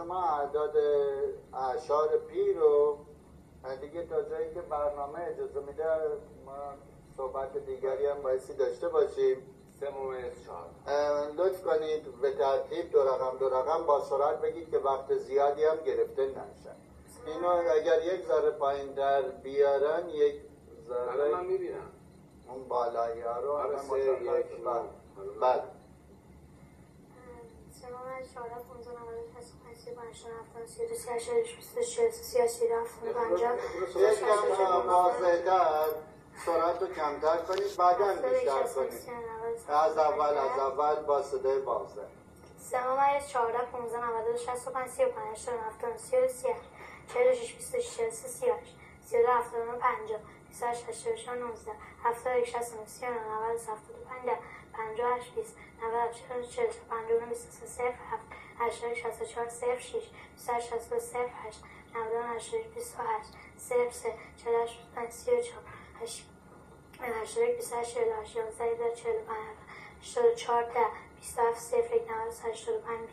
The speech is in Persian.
شما اعداد اعشار پی رو دیگه تا جایی که برنامه اجازه میده ما صحبت دیگری هم بایستی داشته باشیم. 3/4 لطف کنید به ترتیب دو رقم با سرعت بگید که وقت زیادی هم گرفته نشن. اینو اگر یک ذره پایین در بیارن یک ذره من میبینم اون بالایی ها رو آره، هم سه، یک، بله 3 واضح‌تر سرعت رو کمتر کنید بعدا بیشتر کنید. از اول با صدای واضح 4 10 27 0 1 90 85